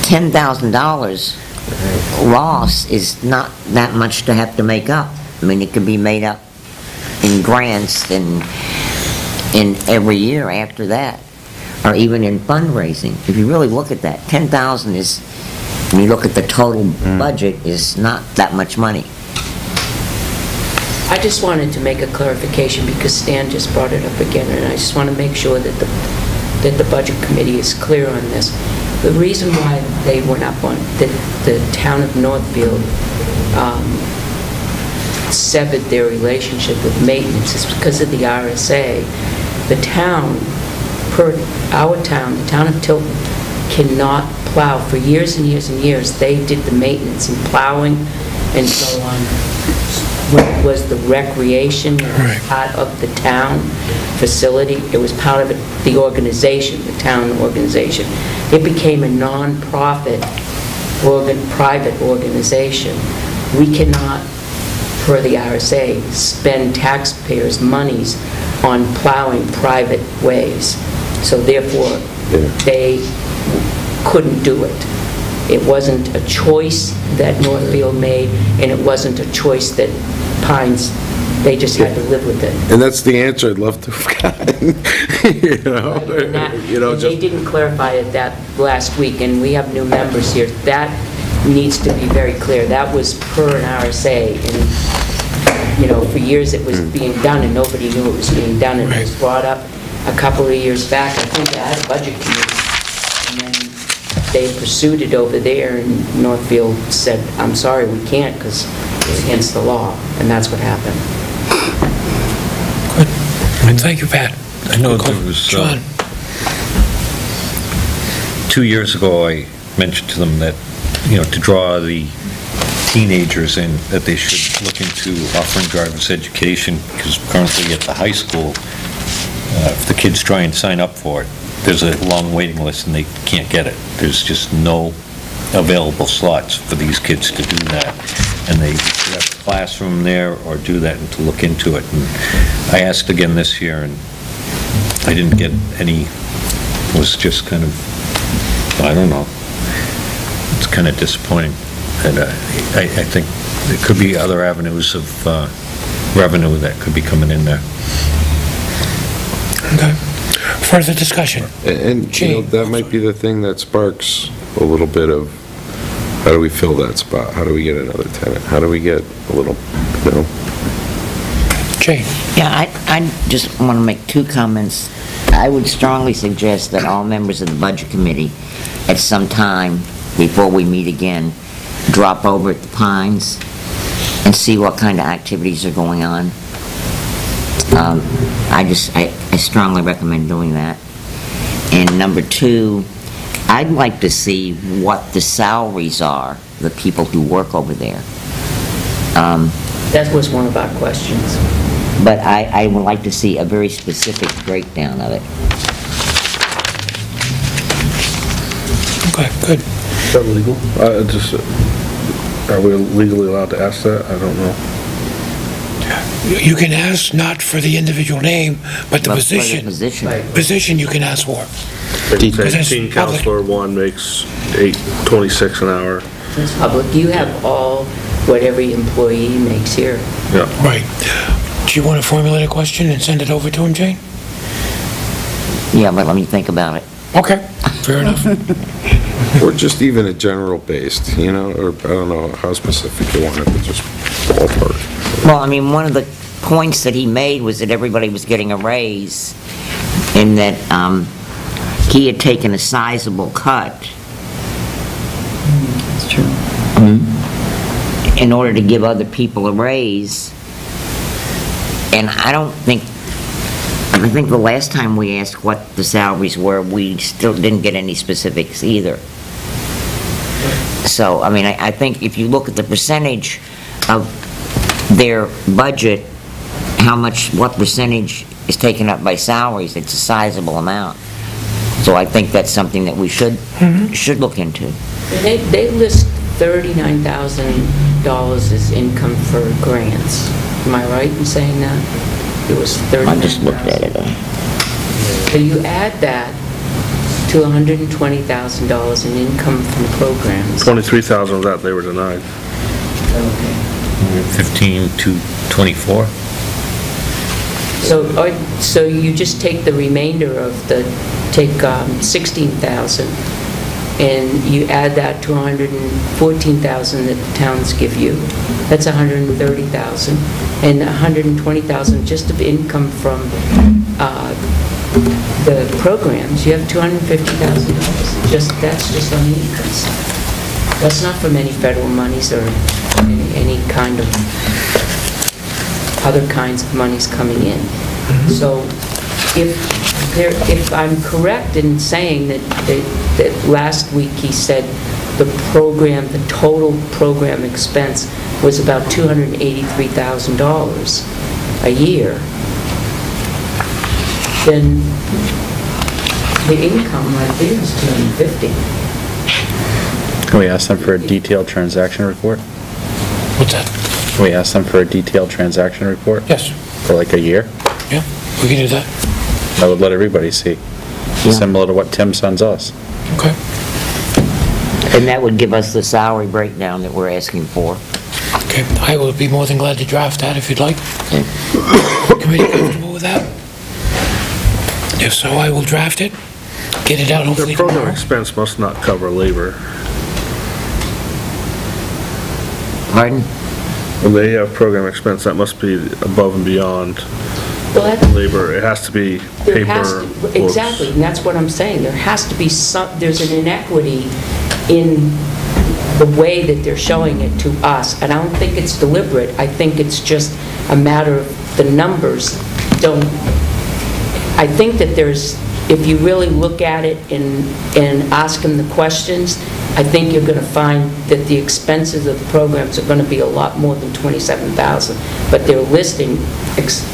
$10,000 loss is not that much to have to make up. I mean, it can be made up in grants and in every year after that, or even in fundraising. If you really look at that, $10,000 is, when you look at the total budget, is not that much money. I just wanted to make a clarification because Stan just brought it up again, and I just want to make sure that the Budget Committee is clear on this. The reason why they went up on, the town of Northfield severed their relationship with maintenance is because of the RSA. The town, the town of Tilton, cannot plow. For years and years and years, they did the maintenance and plowing and so on. When it was the recreation, it was part of the town facility, it was part of the organization, the town organization. It became a non-profit, private organization. We cannot, per the RSA, spend taxpayers' monies on plowing private ways. So therefore, they couldn't do it. It wasn't a choice that Northfield made, and it wasn't a choice that Pines They just had to live with it. And that's the answer I'd love to have gotten, you know? And that- You know, and they just, didn't clarify it that last week, and we have new members here. That needs to be very clear. That was per an RSA, and, you know, for years it was being done, and nobody knew it was being done. And it was brought up a couple of years back, I think, at a budget committee, and then they pursued it over there, and Northfield said, I'm sorry, we can't, because it's against the law, and that's what happened. Good. Thank you, Pat. I know there was, John? 2 years ago, I mentioned to them that, you know, to draw the teenagers in, that they should look into offering driver's education, because currently at the high school, if the kids try and sign up for it, there's a long waiting list and they can't get it. There's just no available slots for these kids to do that. And they have a classroom there or do that and to look into it. And I asked again this year and I didn't get any, it was just kind of, I don't know. It's kind of disappointing. And I think there could be other avenues of revenue that could be coming in there. Okay. Further discussion? and, you know, that might be the thing that sparks a little bit of, how do we fill that spot? How do we get another tenant? How do we get a little, you know? Jane? Yeah, I just want to make 2 comments. I would strongly suggest that all members of the Budget Committee, at some time before we meet again, drop over at the Pines and see what kind of activities are going on. I strongly recommend doing that. And number 2, I'd like to see what the salaries are, the people who work over there. That was one of our questions. But I would like to see a very specific breakdown of it. Okay, good. Is that legal? Are we legally allowed to ask that? I don't know. You can ask not for the individual name, but the But for the position. position. Position you can ask for. Say that's teen public. counselor 1 makes $8.26 an hour. It's public. You have all, what every employee makes here. Yeah. Right. Do you want to formulate a question and send it over to him, Jane? Yeah, but let me think about it. Okay, fair enough. Or just even a general based, you know, or I don't know how specific you want it, but just ballpark. Well, I mean, one of the points that he made was that everybody was getting a raise, and that he had taken a sizable cut. That's true. In order to give other people a raise. And I think the last time we asked what the salaries were, we still didn't get any specifics either. So, I mean, I think if you look at the percentage of their budget, what percentage is taken up by salaries, it's a sizable amount. So I think that's something that we should look into. They list $39,000 as income for grants. Am I right in saying that? It was $39,000. I just looked at it. So you add that to $120,000 in income from programs. 23,000 of that they were denied. Okay. 15 to 24? So you just take the remainder of take 16,000, and you add that to 114,000 that the towns give you. That's 130,000, and 120,000 just of income from the programs. You have $250,000. That's just on the income side. That's not from any federal monies or any kind of other kinds of monies coming in. So if I'm correct in saying that last week he said the total program expense was about $283,000 a year, then the income right there is $250,000. Can we ask them for a detailed transaction report? What's that? Can we ask them for a detailed transaction report? Yes. For like a year? Yeah, we can do that. That would let everybody see. Similar to what Tim sends us. Okay. And that would give us the salary breakdown that we're asking for. Okay, I will be more than glad to draft that if you'd like. Committee comfortable with that? If so, I will draft it, get it out hopefully Their program tomorrow. expense must not cover labor. Pardon? When they have program expense, that must be above and beyond Well, that- labor. It has to be There has paper, to, books. exactly, and that's what I'm saying. There has to be there's an inequity in the way that they're showing it to us. And I don't think it's deliberate. I think it's just a matter of the numbers don't, I think that if you really look at it and ask them the questions, I think you're going to find that the expenses of the programs are going to be a lot more than $27,000. But they're listing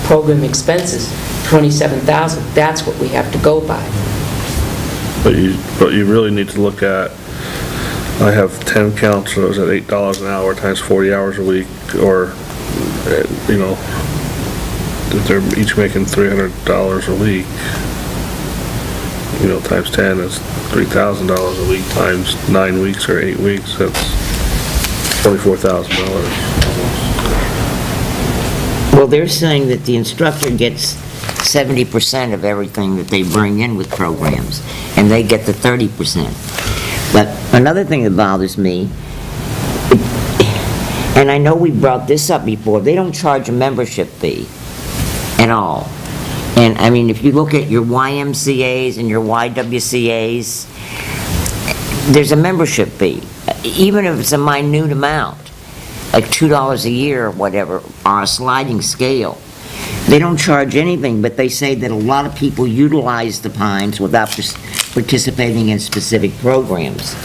program expenses, $27,000. That's what we have to go by. But you really need to look at, I have 10 counselors at $8 an hour times 40 hours a week, or, that they're each making $300 a week. Times 10 is $3,000 a week, times 9 weeks or 8 weeks, that's $24,000. Well, they're saying that the instructor gets 70% of everything that they bring in with programs, and they get the 30%. But another thing that bothers me, and I know we brought this up before, they don't charge a membership fee at all. And, I mean, if you look at your YMCAs and your YWCAs, there's a membership fee, even if it's a minute amount, like $2 a year or whatever, on a sliding scale. They don't charge anything, but they say that a lot of people utilize the Pines without participating in specific programs.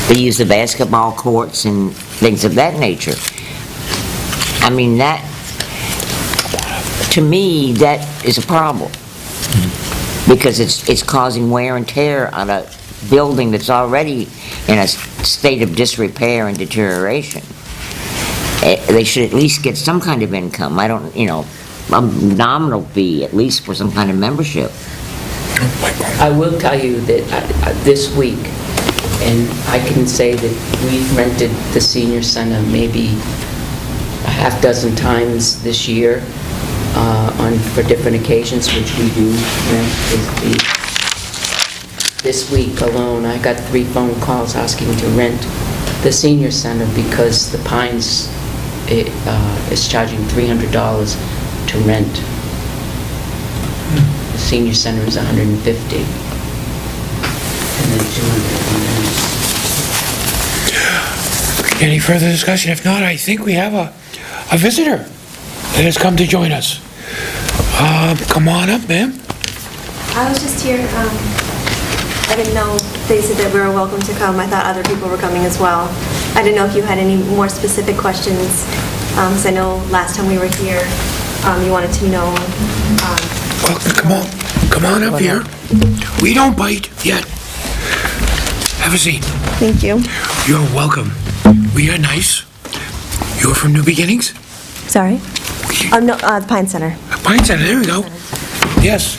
They use the basketball courts and things of that nature. I mean, that, to me, that is a problem, because it's causing wear and tear on a building that's already in a state of disrepair and deterioration. They should at least get some kind of income. I don't, a nominal fee, at least for some kind of membership. I will tell you that this week, and I can say that we've rented the senior center maybe a half dozen times this year for different occasions, which we do rent. This week alone, I got 3 phone calls asking to rent the senior center because the Pines is charging $300 to rent. The senior center is $150, and then $200. Any further discussion? If not, I think we have a visitor that has come to join us. Come on up, ma'am. I was just here, I didn't know, they said that we were welcome to come. I thought other people were coming as well. I didn't know if you had any more specific questions, because I know last time we were here, you wanted to know. Well, come on up here. We don't bite yet. Have a seat. Thank you. You're welcome. We are nice. You're from New Beginnings? Sorry? No, the Pine Center. Pine Center, there we go. Yes.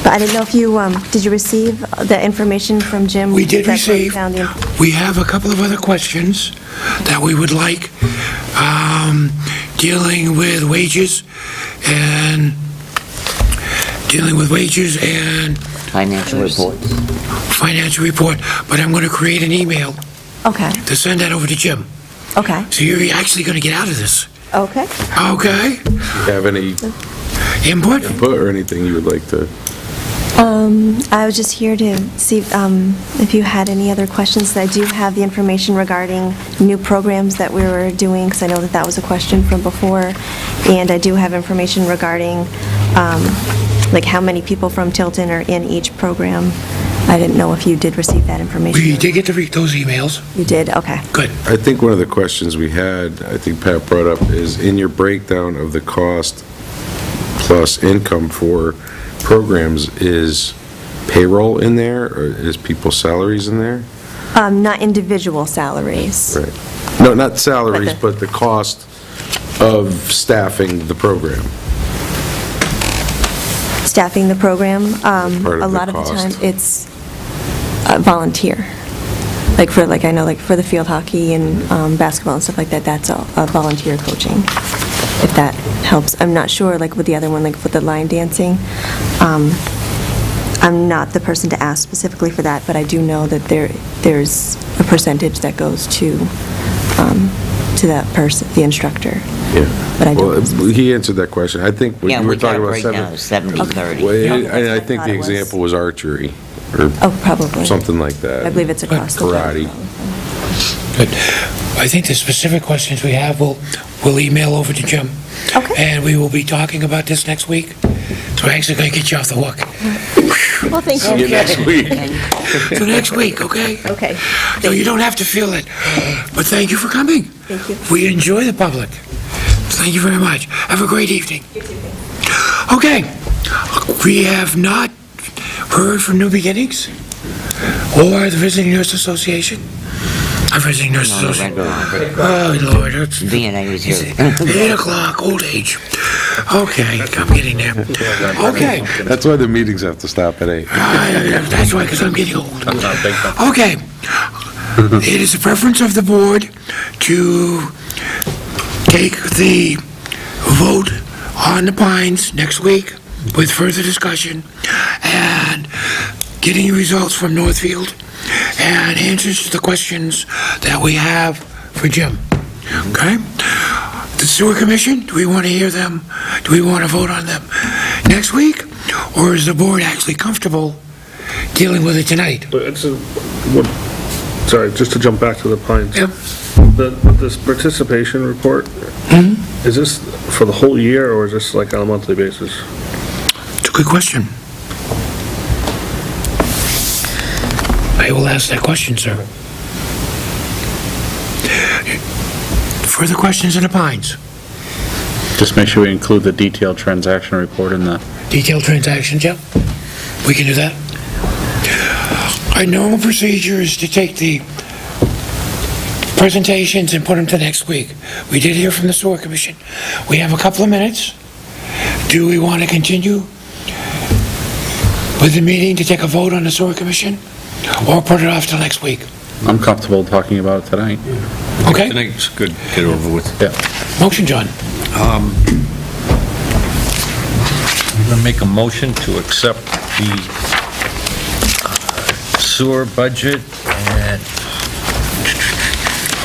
But I didn't know if you, did you receive the information from Jim? We did That's where you receive. found the We have a couple of other questions that we would like, dealing with wages and Financial reports. financial report, but I'm going to create an email Okay, to send that over to Jim. okay, So you're actually going to get out of this. okay. Okay? Do you have any Input? input or anything you would like to? I was just here to see if you had any other questions. I do have the information regarding new programs that we were doing, because I know that that was a question from before, and I do have information regarding like how many people from Tilton are in each program. I didn't know if you did receive that information. We did get to read those emails. You did? Okay. Good. I think one of the questions we had, I think Pat brought up, is in your breakdown of the cost plus income for programs, is payroll in there, or is people's salaries in there? Not individual salaries. Right. No, not salaries, But but the cost of staffing the program. Staffing the program, part of a the lot of the cost. time, it's volunteer. I know, like, for the field hockey and basketball and stuff like that, that's all volunteer coaching, if that helps. I'm not sure, like, with the other one, like, with the line dancing, I'm not the person to ask specifically for that, but I do know that there's a percentage that goes to that person, the instructor. Yeah. But I don't know. Well, he answered that question. I think when Yeah, you were we got talking a about breakdown of 70/30. Well, I think the example was archery, or Oh, probably. something like that. I believe it's across the board. Karate. Good. I think the specific questions we have, we'll email over to Jim. Okay. And we will be talking about this next week. So we're actually going to get you off the hook. Well, thank See you next week. So next week, okay? Okay. No, you don't have to feel it, but thank you for coming. Thank you. We enjoy the public. Thank you very much. Have a great evening. Okay, we have not heard from New Beginnings or the Visiting Nurse Association. Our Visiting Nurse No, the Association. Red Cross. Oh, Lord, it's VNA is here. 8 o'clock, old age. Okay, I'm getting there. Okay. That's why the meetings have to stop at 8. That's why, because I'm getting old. Okay. It is the preference of the board to take the vote on the Pines next week with further discussion and getting results from Northfield and answers to the questions that we have for Jim. Okay? The Sewer Commission, do we want to hear them? Do we want to vote on them next week? Or is the board actually comfortable dealing with it tonight? But sorry, just to jump back to the Pines. Yep. This participation report, is this for the whole year, or is this like on a monthly basis? It's a good question. I will ask that question, sir. Further questions in the Pines? Just make sure we include the detailed transaction report in the... Detailed transactions, yeah? We can do that. Our normal procedure is to take the presentations and put them to next week. We did hear from the Sewer Commission. We have a couple of minutes. Do we want to continue with the meeting to take a vote on the Sewer Commission? Or put it off till next week? I'm comfortable talking about it tonight. Okay? Tonight's good, get it over with. Yeah. Motion, John. I'm going to make a motion to accept the sewer budget at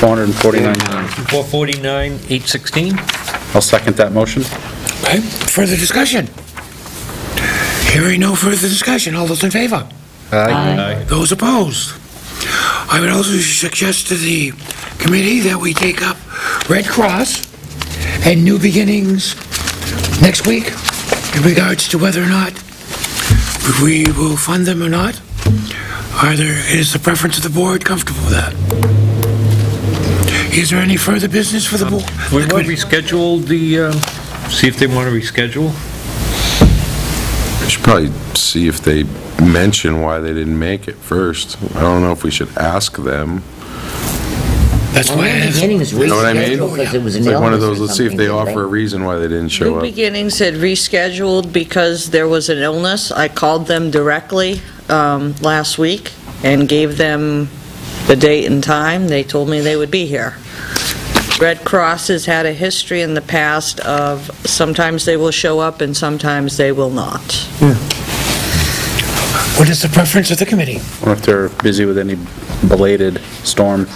$449,816. I'll second that motion. Okay, further discussion? Hearing no further discussion, all those in favor? Aye. Those opposed? I would also suggest to the committee that we take up Red Cross and New Beginnings next week in regards to whether or not we will fund them or not. Is the preference of the board comfortable with that? Is there any further business for the board? We want to reschedule see if they want to reschedule? I should probably see if they mention why they didn't make it first. I don't know if we should ask them. That's why I asked. Beginnings You know what I mean? rescheduled because it was an It's like one of illness those, or let's see if they something, didn't offer a reason why they didn't show New up. Beginnings had rescheduled because there was an illness. I called them directly last week and gave them the date and time. They told me they would be here. Red Cross has had a history in the past of sometimes they will show up and sometimes they will not. What is the preference of the committee? Or if they're busy with any belated storm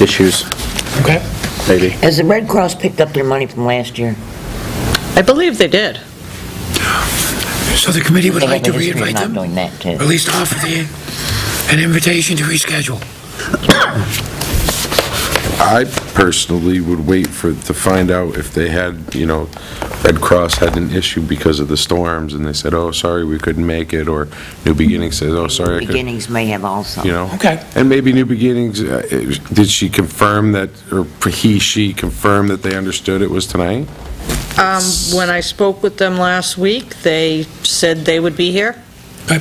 issues, Okay. maybe. Has the Red Cross picked up their money from last year? I believe they did. So the committee would They like to have a history of reinvite not them? doing that, too. Or at least offer an invitation to reschedule. I personally would wait to find out if they had, Red Cross had an issue because of the storms, and they said, oh, sorry, we couldn't make it, or New Beginnings says, oh, sorry, I couldn't. Beginnings may have also. Okay. And maybe New Beginnings, did she confirm that, or she confirmed that they understood it was tonight? When I spoke with them last week, they said they would be here. Okay.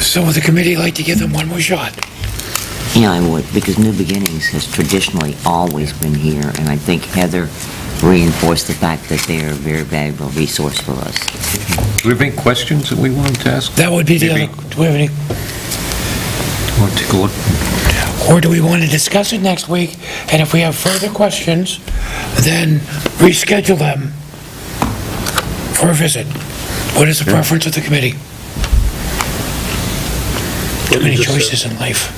So would the committee like to give them one more shot? Yeah, I would, because New Beginnings has traditionally always been here, and I think Heather reinforced the fact that they are a very valuable resource for us. Do we have any questions that we wanted to ask? That would be the Maybe. other, do we have any? Want to take a look? Or do we want to discuss it next week, and if we have further questions, then reschedule them for a visit? What is the preference of the committee? Too many choices in life.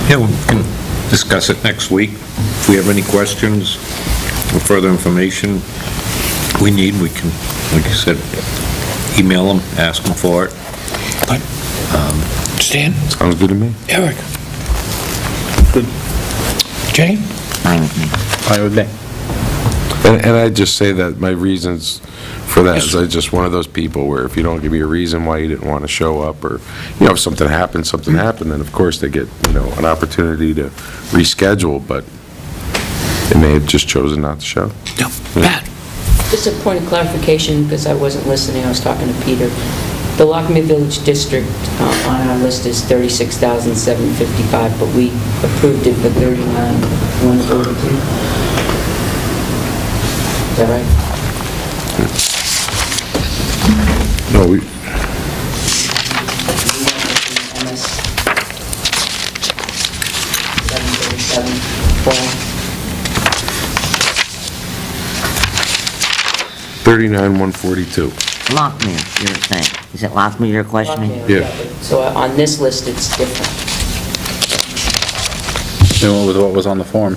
Yeah, we can discuss it next week. If we have any questions or further information we need, we can, like you said, email them, ask them for it. Good. Stan? Sounds good to me. Eric? Good. Jane? Fine with me. Fine with me. And I just say that my reasons for that is I'm just one of those people where if you don't give me a reason why you didn't want to show up, or, if something happened, then of course they get, an opportunity to reschedule, but they may have just chosen not to show. No. Pat? Just a point of clarification, because I wasn't listening, I was talking to Peter. The Lockmere Village District on our list is $36,755, but we approved it for $39,142. Is that right? No, we, MS 737 form. 39,142. Lockmere, you're saying. Is it Lockmere you're questioning? Okay, so on this list, it's different. And what was on the form?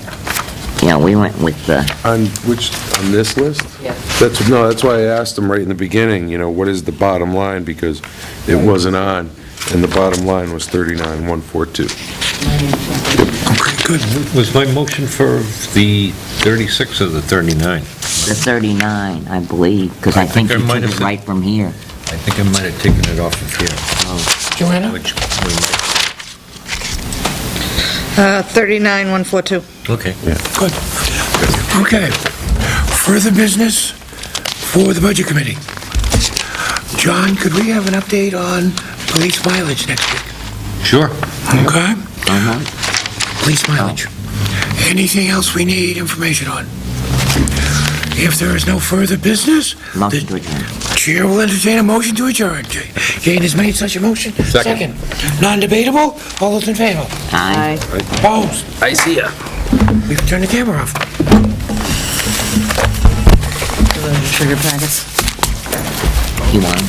Yeah, we went with the, On this list? Yeah. That's why I asked them right in the beginning, what is the bottom line, because it wasn't on, and the bottom line was 39,142. Okay, good. Was my motion for the 36 or the 39? the 39, I believe, because I think I you might took have it right from here. I think I might have taken it off of here. Joanna? Which we might- 39,142. Okay. Good. Okay. Further business for the Budget Committee. John, could we have an update on police mileage next week? Sure. Okay? Uh-huh. Police mileage. Anything else we need information on? If there is no further business, Motion to adjourn. Chair will entertain a motion to adjourn. Jane has made such a motion. Second. Non-debatable? All those in favor? Aye. Opposed? I see ya. We've turned the camera off. Sugar packets. You want 'em?